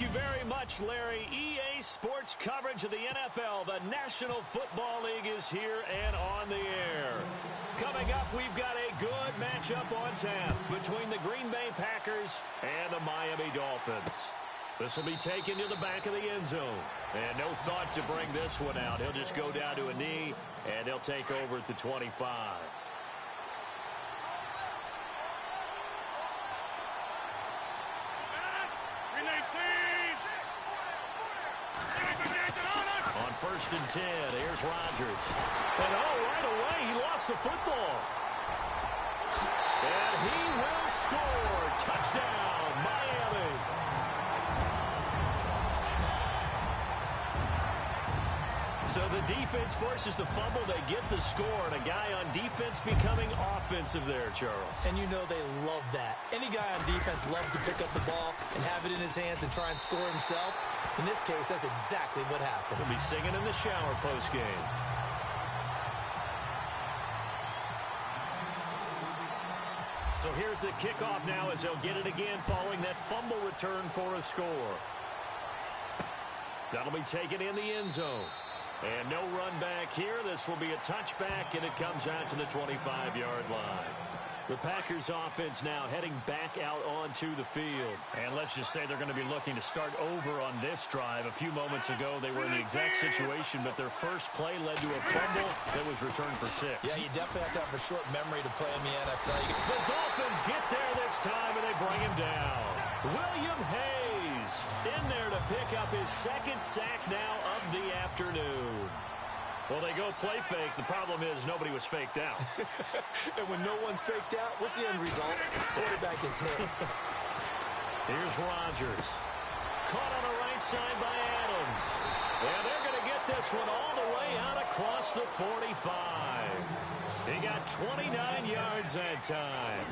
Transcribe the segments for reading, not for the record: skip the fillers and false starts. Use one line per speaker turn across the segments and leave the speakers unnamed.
Thank you very much, Larry. EA Sports coverage of the NFL. The National Football League is here and on the air. Coming up, we've got a good matchup on tap between the Green Bay Packers and the Miami Dolphins. This will be taken to the back of the end zone. And no thought to bring this one out. He'll just go down to a knee, and he'll take over at the 25. On 1st and 10, here's Rodgers. And right away, he lost the football. And he will score. Touchdown, Miami. So the defense forces the fumble. They get the score, and a guy on defense becoming offensive there, Charles.
And you know they love that. Any guy on defense loves to pick up the ball and have it in his hands and try and score himself. In this case, that's exactly what happened.
He'll be singing in the shower post-game. So here's the kickoff now as they'll get it again following that fumble return for a score. That'll be taken in the end zone. And no run back here. This will be a touchback, and it comes out to the 25-yard line. The Packers offense now heading back out onto the field. And let's just say they're going to be looking to start over on this drive. A few moments ago, they were in the exact situation, but their first play led to a fumble that was returned for 6.
Yeah, you definitely have to have a short memory to play in the NFL.
The Dolphins get there this time, and they bring him down. William Hayes in there to pick up his second sack now of the afternoon. Well, they go play fake. The problem is nobody was faked out.
And when no one's faked out, what's the end result? Quarterback gets hit.
Here's Rodgers. Caught on the right side by Adams. And they're going to get this one all the way out across the 45. He got 29 yards that time.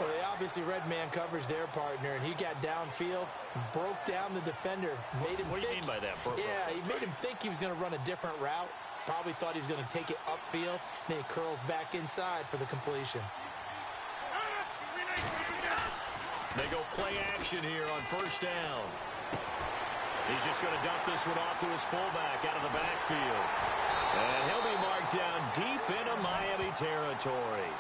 Well, they obviously read man coverage their partner, and he got downfield, broke down the defender.
What do you mean by that?
He made him think he was going to run a different route. Probably thought he was going to take it upfield. Then he curls back inside for the completion.
They go play action here on 1st down. He's just going to dump this one off to his fullback out of the backfield. And he'll be marked down deep into Miami territory.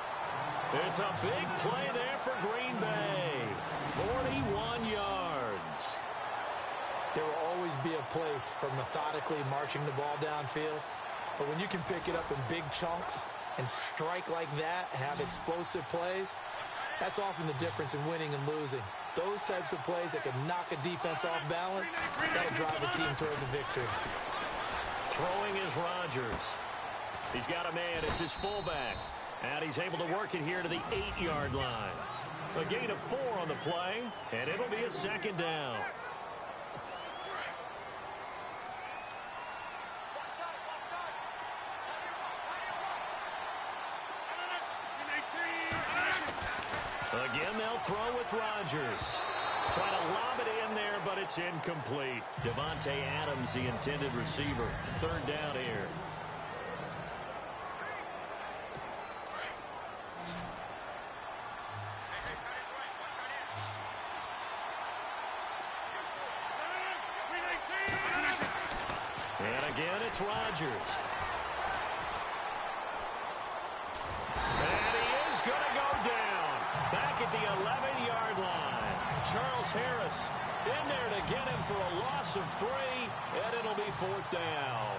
It's a big play there for Green Bay. 41 yards.
There will always be a place for methodically marching the ball downfield. But when you can pick it up in big chunks and strike like that, have explosive plays, that's often the difference in winning and losing. Those types of plays that can knock a defense off balance, that'll drive a team towards a victory.
Throwing is Rodgers. He's got a man. It's his fullback. And he's able to work it here to the 8-yard line. A gain of 4 on the play, and it'll be a 2nd down. Again, they'll throw with Rodgers. Trying to lob it in there, but it's incomplete. Davante Adams, the intended receiver. 3rd down here. Again, it's Rodgers. And he is going to go down. Back at the 11-yard line. Charles Harris in there to get him for a loss of 3, and it'll be 4th down.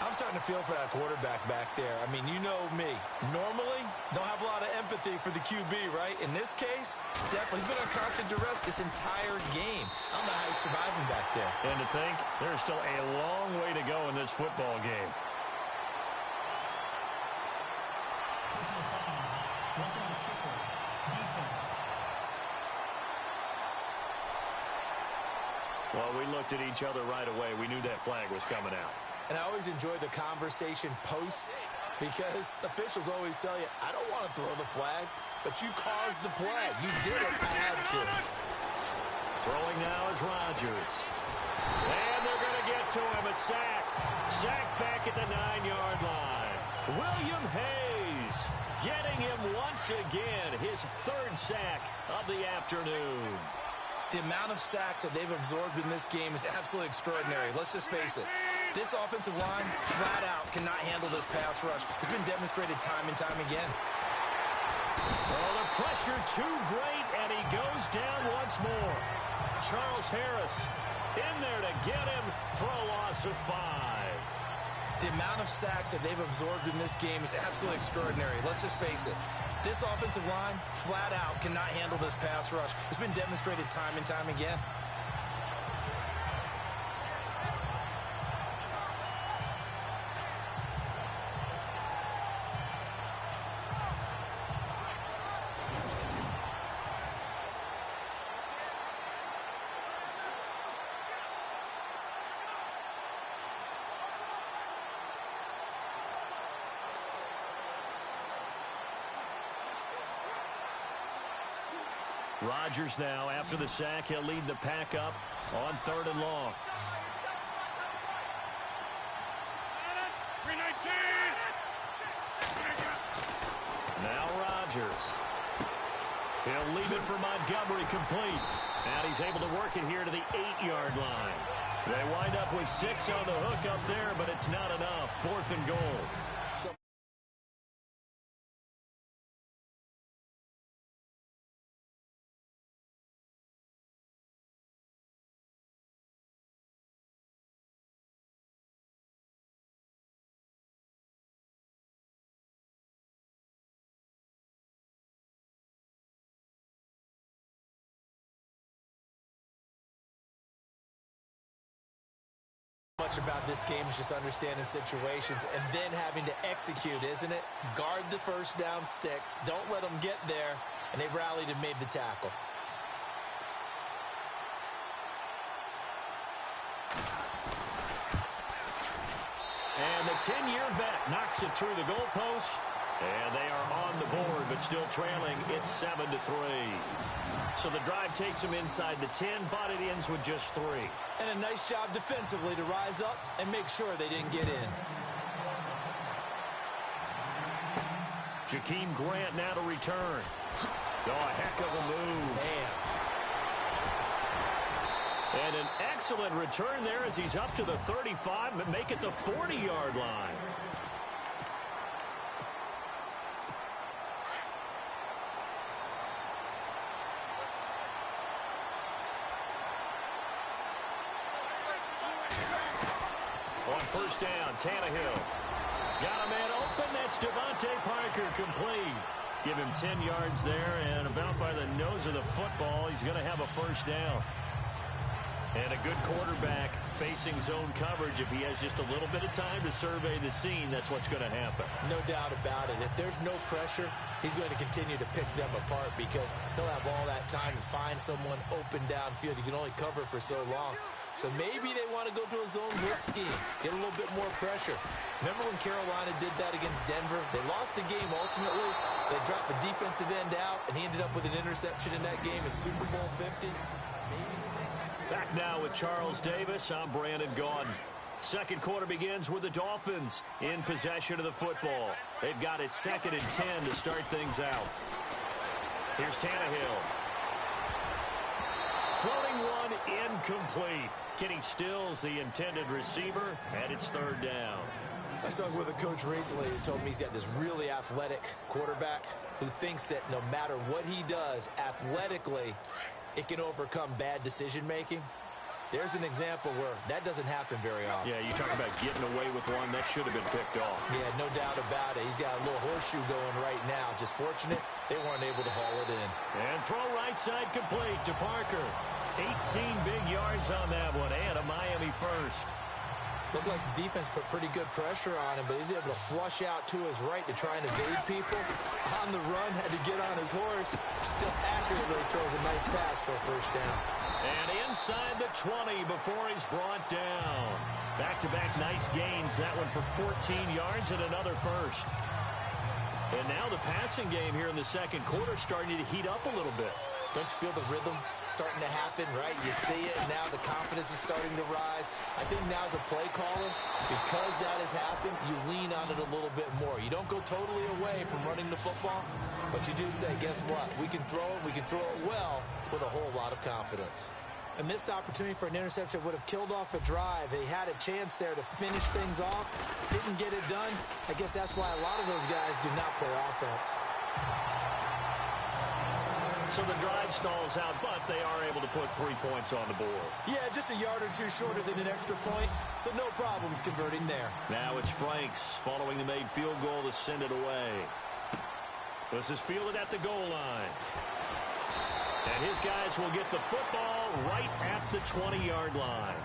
I'm starting to feel for that quarterback back there. I mean, you know me. Normally, don't have a lot of empathy for the QB, right? In this case, definitely. He's been on constant duress this entire game. I don't know how he's surviving back there.
And to think, there's still a long way to go in this football game. Well, we looked at each other right away. We knew that flag was coming out.
And I always enjoy the conversation post because officials always tell you, I don't want to throw the flag, but you caused the play. You did it. I had to.
Throwing now is Rodgers. And they're going to get to him. A sack. Sack back at the 9-yard line. William Hayes getting him once again. His 3rd sack of the afternoon.
The amount of sacks that they've absorbed in this game is absolutely extraordinary. Let's just face it. This offensive line, flat out, cannot handle this pass rush. It's been demonstrated time and time again.
Oh, the pressure too great, and he goes down once more. Charles Harris in there to get him for a loss of 5.
The amount of sacks that they've absorbed in this game is absolutely extraordinary. Let's just face it. This offensive line, flat out, cannot handle this pass rush. It's been demonstrated time and time again.
Rodgers now, after the sack, he'll lead the pack up on 3rd and long. Now Rodgers. He'll leave it for Montgomery complete. And he's able to work it here to the 8-yard line. They wind up with 6 on the hook up there, but it's not enough. 4th and goal.
Much about this game is just understanding situations and then having to execute, isn't it? Guard the first down sticks. Don't let them get there. And they rallied and made the tackle.
And the 10-year vet knocks it through the goalpost. And they are on the board, but still trailing. It's 7-3. So the drive takes them inside the 10, but it ends with just 3.
And a nice job defensively to rise up and make sure they didn't get in.
Jakeem Grant now to return. Oh, a heck of a move.
Man.
And an excellent return there as he's up to the 35, but make it the 40-yard line. On 1st down, Tannehill. Got a man open. That's Devontae Parker complete. Give him 10 yards there, and about by the nose of the football, he's going to have a 1st down. And a good quarterback facing zone coverage. If he has just a little bit of time to survey the scene, that's what's going to happen.
No doubt about it. If there's no pressure, he's going to continue to pick them apart because he'll have all that time to find someone open downfield. You can only cover for so long. So maybe they want to go to a zone blitz scheme, get a little bit more pressure. Remember when Carolina did that against Denver? They lost the game ultimately. They dropped the defensive end out, and he ended up with an interception in that game in Super Bowl 50.
Back now with Charles Davis. I'm Brandon Gaudin. Second quarter begins with the Dolphins in possession of the football. They've got it 2nd and 10 to start things out. Here's Tannehill. Floating one, incomplete. Kenny Stills, the intended receiver, and it's 3rd down.
I spoke with a coach recently who told me he's got this really athletic quarterback who thinks that no matter what he does athletically, it can overcome bad decision-making. There's an example where that doesn't happen very often.
Yeah, you talk about getting away with one. That should have been picked off.
Yeah, no doubt about it. He's got a little horseshoe going right now. Just fortunate they weren't able to haul it in.
And throw right side complete to Parker. 18 big yards on that one, and a Miami 1st.
Looked like the defense put pretty good pressure on him, but he's able to flush out to his right to try and evade people. On the run, had to get on his horse. Still accurately throws a nice pass for a 1st down.
And inside the 20 before he's brought down. Back-to-back nice gains. That one for 14 yards and another 1st. And now the passing game here in the second quarter starting to heat up a little bit.
Don't you feel the rhythm starting to happen, right? You see it, and now the confidence is starting to rise. I think now as a play caller, because that has happened, you lean on it a little bit more. You don't go totally away from running the football, but you do say, guess what? We can throw it well with a whole lot of confidence. A missed opportunity for an interception would have killed off a drive. They had a chance there to finish things off, didn't get it done. I guess that's why a lot of those guys do not play offense.
So the drive stalls out, but they are able to put 3 points on the board.
Yeah, just a yard or two shorter than an extra point, so no problems converting there.
Now it's Franks following the made field goal to send it away. This is fielded at the goal line. And his guys will get the football right at the 20-yard line.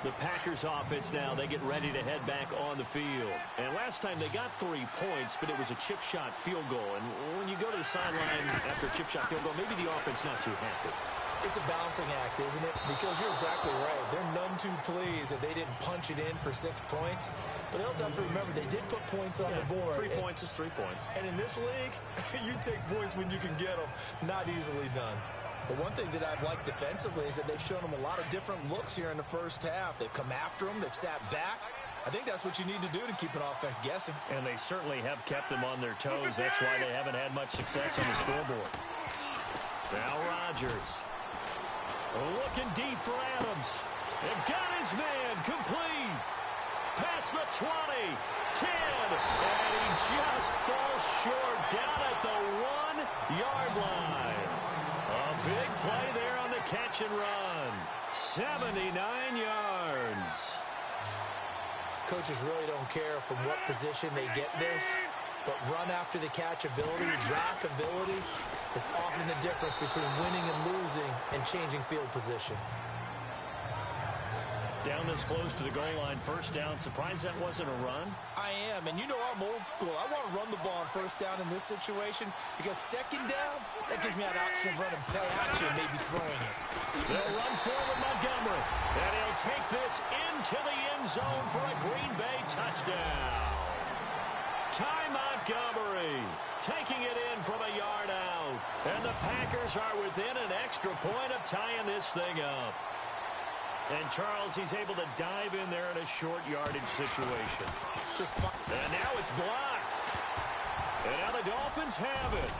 The Packers offense now, they get ready to head back on the field. And last time they got 3 points, but it was a chip shot field goal. And when you go to the sideline after a chip shot field goal, maybe the offense not too happy.
It's a balancing act, isn't it? Because you're exactly right. They're none too pleased that they didn't punch it in for 6 points. But they also have to remember they did put points on the board.
3 points is 3 points.
And in this league, you take points when you can get them. Not easily done. But one thing that I've liked defensively is that they've shown them a lot of different looks here in the first half. They've come after them. They've sat back. I think that's what you need to do to keep an offense guessing.
And they certainly have kept them on their toes. That's why they haven't had much success on the scoreboard. Now Rodgers. Looking deep for Adams. And got his man complete. Past the 20, 10, and he just falls short down at the 1-yard line. A big play there on the catch and run. 79 yards.
Coaches really don't care from what position they get this, but run after the catch ability, rock ability, is often the difference between winning and losing and changing field position.
Down this close to the goal line, first down. Surprised that wasn't a run?
I am, and you know I'm old school. I want to run the ball on first down in this situation because second down, that gives me an option of running play action, maybe throwing it.
They'll run forward Montgomery, and he'll take this into the end zone for a Green Bay touchdown. Ty Montgomery taking it in from a yard out, and the Packers are within an extra point of tying this thing up. And Charles, he's able to dive in there in a short yardage situation.
Just fun.
And now it's blocked. And now the Dolphins have it.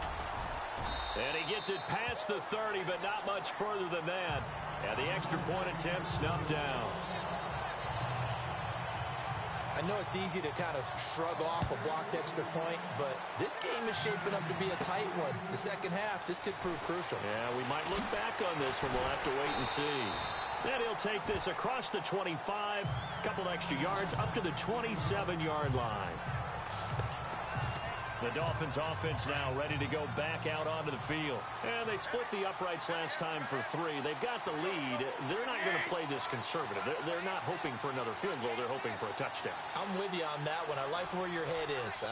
And he gets it past the 30, but not much further than that. And the extra point attempt snuffed down.
I know it's easy to kind of shrug off a blocked extra point, but this game is shaping up to be a tight one. The second half, this could prove crucial.
Yeah, we might look back on this one. We'll have to wait and see. Then he'll take this across the 25, couple extra yards, up to the 27-yard line. The Dolphins offense now ready to go back out onto the field. And they split the uprights last time for 3. They've got the lead. They're not going to play this conservative. They're not hoping for another field goal. They're hoping for a touchdown.
I'm with you on that one. I like where your head is.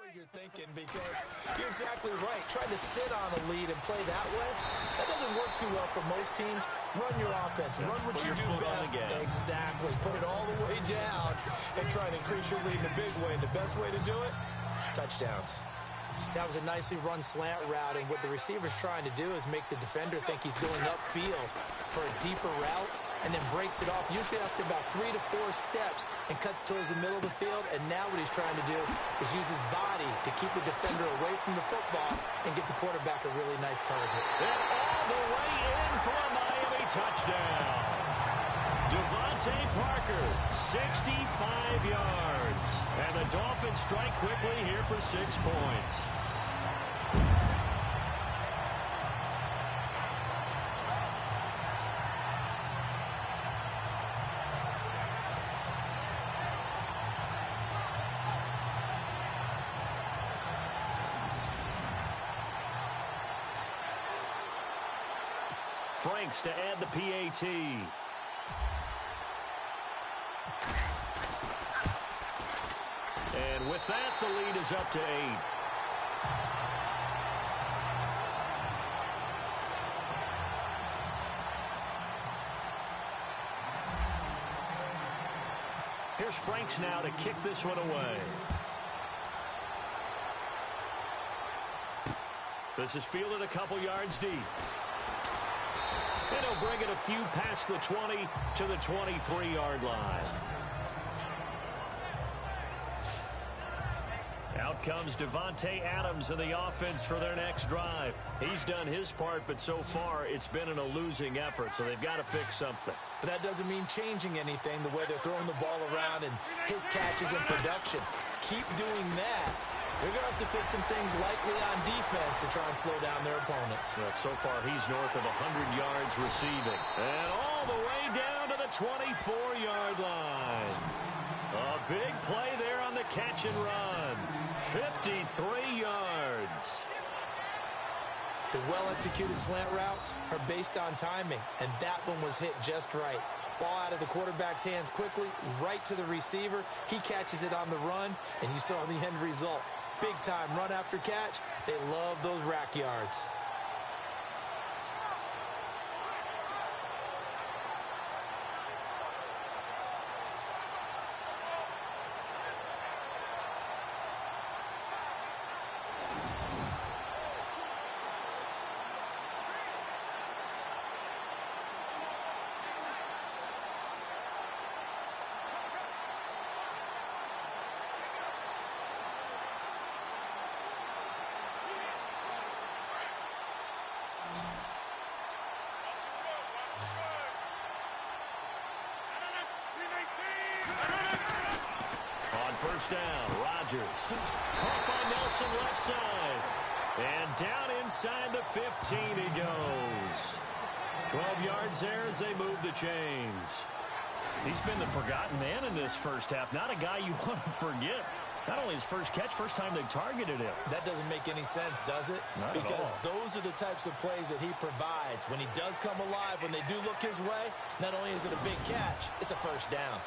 what you're thinking because you're exactly right. Trying to sit on a lead and play that way, that doesn't work too well for most teams. Run your offense. Run what you do best. Exactly. Put it all the way down and try to increase your lead in a big way. And the best way to do it, touchdowns. That was a nicely run slant route, and what the receiver's trying to do is make the defender think he's going upfield for a deeper route, and then breaks it off, usually after about 3 to 4 steps, and cuts towards the middle of the field. And now what he's trying to do is use his body to keep the defender away from the football and get the quarterback a really nice target.
And all the way in for a Miami touchdown. Devontae Parker, 65 yards. And the Dolphins strike quickly here for 6 points. Franks to add the PAT. And with that, the lead is up to 8. Here's Franks now to kick this one away. This is fielded a couple yards deep. And he'll bring it a few past the 20 to the 23-yard line. Out comes Devontae Adams in the offense for their next drive. He's done his part, but so far it's been in a losing effort, so they've got to fix something.
But that doesn't mean changing anything, the way they're throwing the ball around and his catches and production. Keep doing that. They're going to have to fix some things likely on defense to try and slow down their opponents.
Well, so far, he's north of 100 yards receiving. And all the way down to the 24-yard line. A big play there on the catch and run. 53 yards.
The well-executed slant routes are based on timing, and that one was hit just right. Ball out of the quarterback's hands quickly, right to the receiver. He catches it on the run, and you saw the end result. Big-time run after catch. They love those rack yards.
First down, Rodgers. Caught by Nelson left side. And down inside the 15 he goes. 12 yards there as they move the chains. He's been the forgotten man in this first half. Not a guy you want to forget. Not only his first catch, first time they targeted him.
That doesn't make any sense, does it?
Not
because
at all.
Those are the types of plays that he provides. When he does come alive, when they do look his way, not only is it a big catch, it's a first down.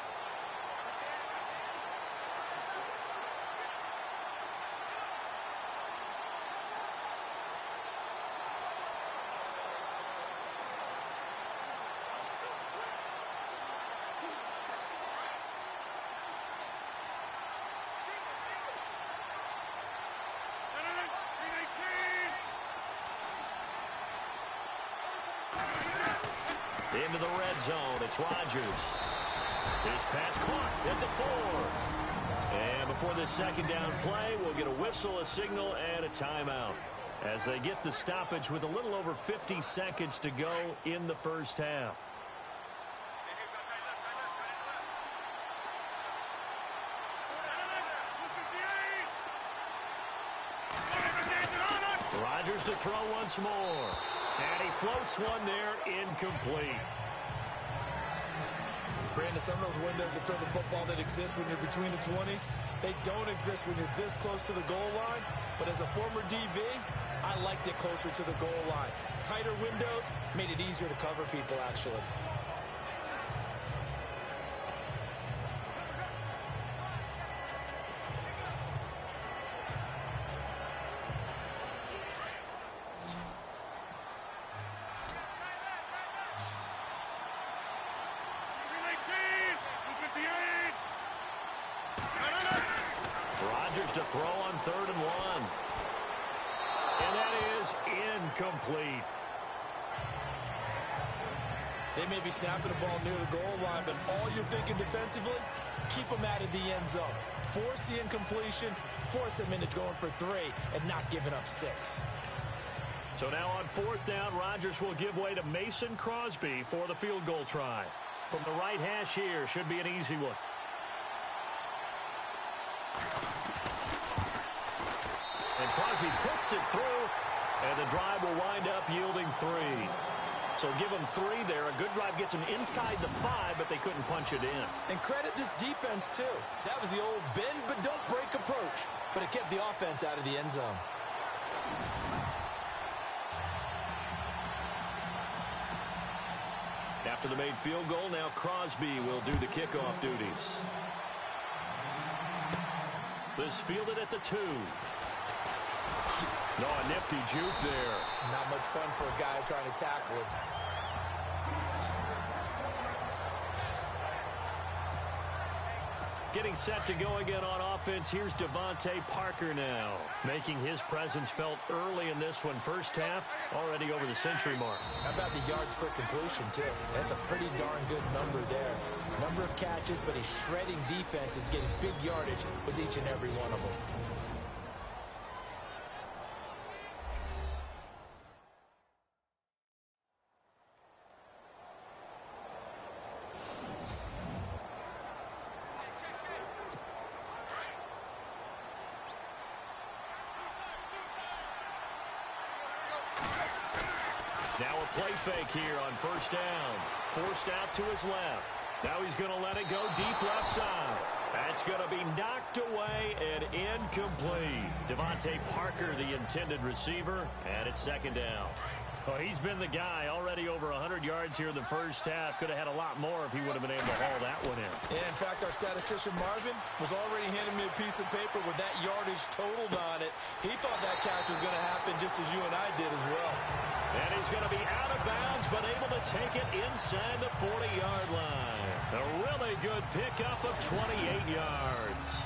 Into the red zone, it's Rodgers. His pass caught at the 4. And before this second down play, we'll get a whistle, a signal, and a timeout as they get the stoppage with a little over 50 seconds to go in the first half. Rodgers to throw once more. And he floats one there, incomplete.
Brandon, some of those windows that throw the football that exist when you're between the 20s, they don't exist when you're this close to the goal line. But as a former DB, I liked it closer to the goal line. Tighter windows made it easier to cover people, actually.
to throw on 3rd and 1. And that is incomplete.
They may be snapping the ball near the goal line, but all you're thinking defensively, keep them out of the end zone. Force the incompletion, force them into going for 3, and not giving up 6.
So now on 4th down, Rodgers will give way to Mason Crosby for the field goal try. From the right hash here, should be an easy one. And Crosby puts it through, and the drive will wind up yielding 3. So give them 3 there. A good drive gets them inside the 5, but they couldn't punch it in.
And credit this defense, too. That was the old bend but don't break approach, but it kept the offense out of the end zone.
After the made field goal, now Crosby will do the kickoff duties. This fielded at the 2. No, a nifty juke there.
Not much fun for a guy trying to tackle it.
Getting set to go again on offense, here's Devontae Parker now. Making his presence felt early in this one. First half, already over the century mark.
How about the yards per completion, too? That's a pretty darn good number there. Number of catches, but he's shredding defenses, getting big yardage with each and every one of them.
Now a play fake here on 1st down. Forced out to his left. Now he's going to let it go deep left side. That's going to be knocked away and incomplete. Devontae Parker, the intended receiver, and it's 2nd down. Well, he's been the guy, already over 100 yards here in the first half. Could have had a lot more if he would have been able to haul that one in.
Yeah, in fact, our statistician Marvin was already handing me a piece of paper with that yardage totaled on it. He thought that catch was going to happen just as you and I did as well.
And he's going to be out of bounds, but able to take it inside the 40-yard line. A really good pickup of 28 yards.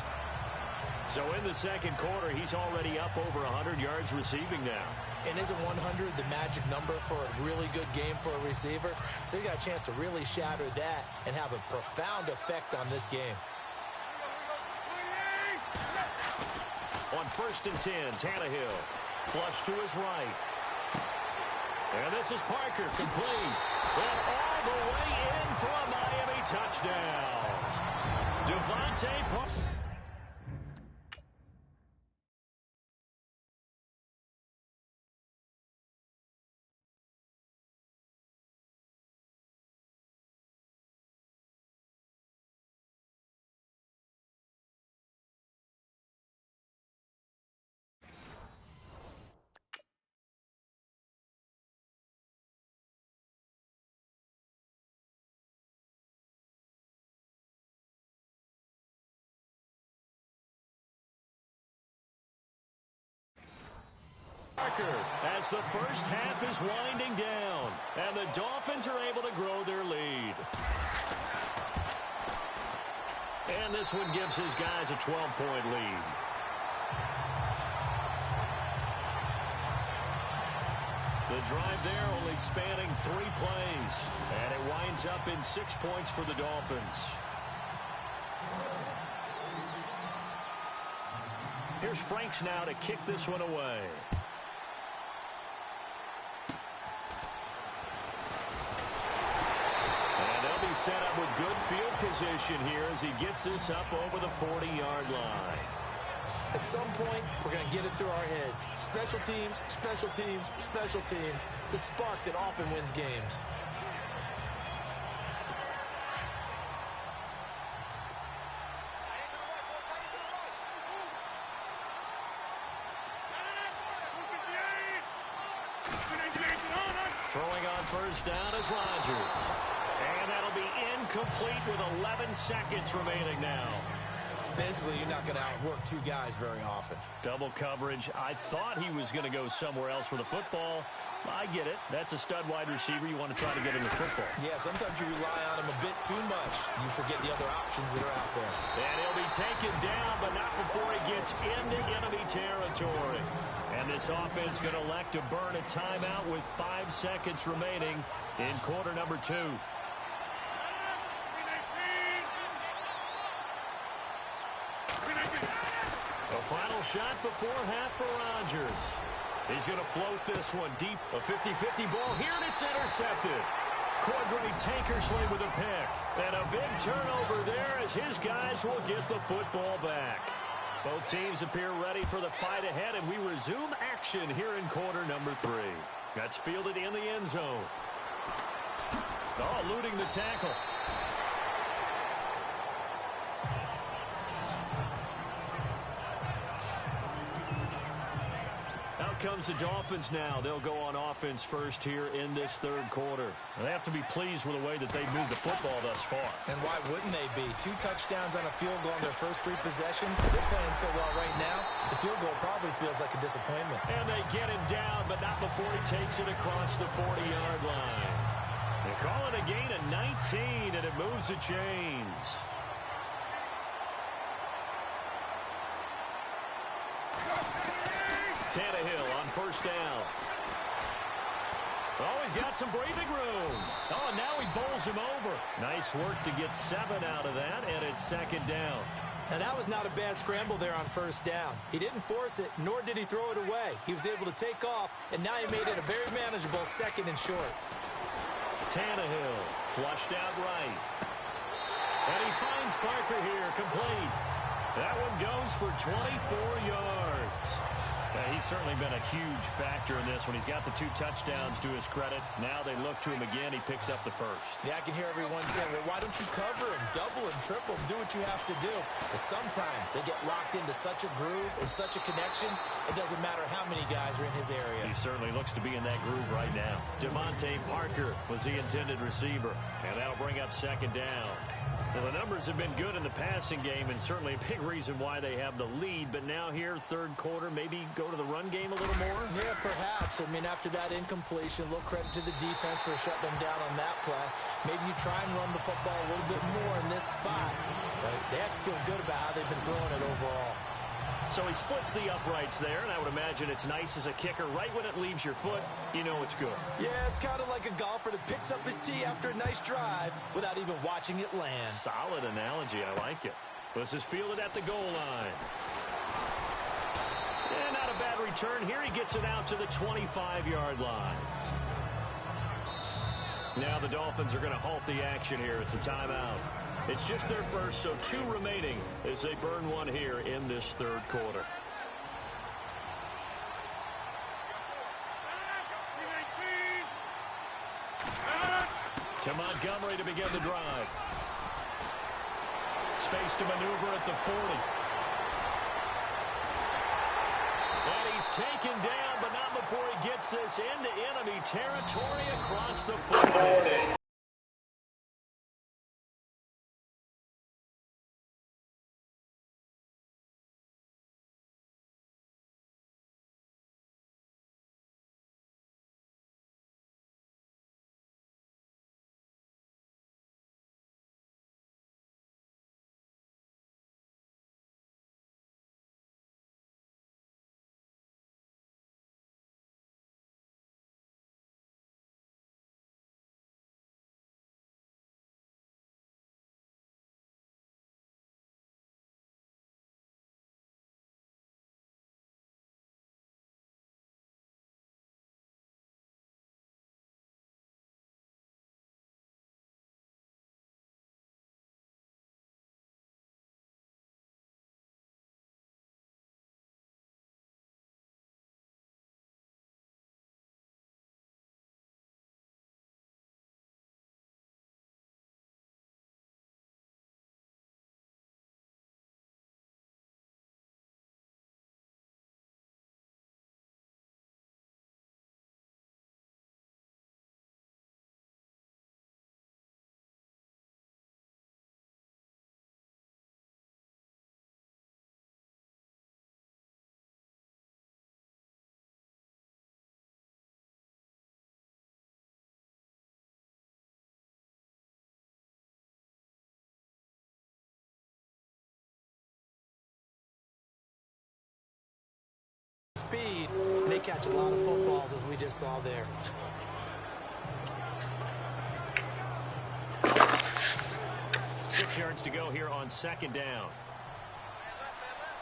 So in the 2nd quarter, he's already up over 100 yards receiving now.
And isn't 100 the magic number for a really good game for a receiver? So he got a chance to really shatter that and have a profound effect on this game.
On 1st and 10, Tannehill. Flush to his right. And this is Parker, complete. And all the way in for a Miami touchdown. Devontae Parker. As the first half is winding down, and the Dolphins are able to grow their lead. And this one gives his guys a 12-point lead. The drive there only spanning 3 plays, and it winds up in 6 points for the Dolphins. Here's Franks now to kick this one away. Set up with good field position here as he gets this up over the 40-yard line.
At some point, we're going to get it through our heads. Special teams, special teams, special teams. The spark that often wins games.
Throwing on 1st down is Rodgers. And that'll be incomplete with 11 seconds remaining now.
Basically, you're not going to outwork 2 guys very often.
Double coverage. I thought he was going to go somewhere else for the football. I get it. That's a stud wide receiver. You want to try to get him the football.
Yeah, sometimes you rely on him a bit too much. You forget the other options that are out there.
And he'll be taken down, but not before he gets into enemy territory. And this offense going to elect to burn a timeout with 5 seconds remaining in quarter number 2. The final shot before half for Rodgers. He's going to float this one deep. A 50-50 ball here, and it's intercepted. Cordray Tankersley with a pick. And a big turnover there as his guys will get the football back. Both teams appear ready for the fight ahead, and we resume action here in quarter number 3. That's fielded in the end zone. Oh, eluding the tackle. Comes the Dolphins now. They'll go on offense first here in this third quarter. They have to be pleased with the way that they've moved the football thus far.
And why wouldn't they be? 2 touchdowns on a field goal in their first 3 possessions. They're playing so well right now, the field goal probably feels like a disappointment.
And they get him down, but not before he takes it across the 40-yard line. They call it a gain of 19, and it moves the chains. Tannehill on first down. Oh, he's got some breathing room. Oh, and now he bowls him over. Nice work to get 7 out of that, and it's second down.
Now, that was not a bad scramble there on first down. He didn't force it, nor did he throw it away. He was able to take off, and now he made it a very manageable 2nd and short.
Tannehill flushed out right. And he finds Parker here, complete. That one goes for 24 yards. He's certainly been a huge factor in this when he's got the 2 touchdowns to his credit. Now they look to him again. He picks up the first.
Yeah, I can hear everyone saying, well, why don't you cover him, double him, triple him, do what you have to do. But sometimes they get locked into such a groove and such a connection, it doesn't matter how many guys are in his area.
He certainly looks to be in that groove right now. Devontae Parker was the intended receiver, and that'll bring up second down. Well, the numbers have been good in the passing game, and certainly a big reason why they have the lead. But now here, third quarter, maybe go to the run game a little more?
Yeah, perhaps. I mean, after that incompletion, a little credit to the defense for shutting them down on that play. Maybe you try and run the football a little bit more in this spot. But they have to feel good about how they've been throwing it overall.
So he splits the uprights there, and I would imagine it's nice as a kicker. Right when it leaves your foot, you know it's good.
Yeah, it's kind of like a golfer that picks up his tee after a nice drive without even watching it land.
Solid analogy. I like it. This is fielded at the goal line. And not a bad return here. He gets it out to the 25-yard line. Now the Dolphins are going to halt the action here. It's a timeout. It's just their first, so 2 remaining as they burn one here in this third quarter. To Montgomery to begin the drive. Space to maneuver at the 40. And he's taken down, but not before he gets this into enemy territory across the 40.
speed, and they catch a lot of footballs, as we just saw there.
Six yards to go here on second down.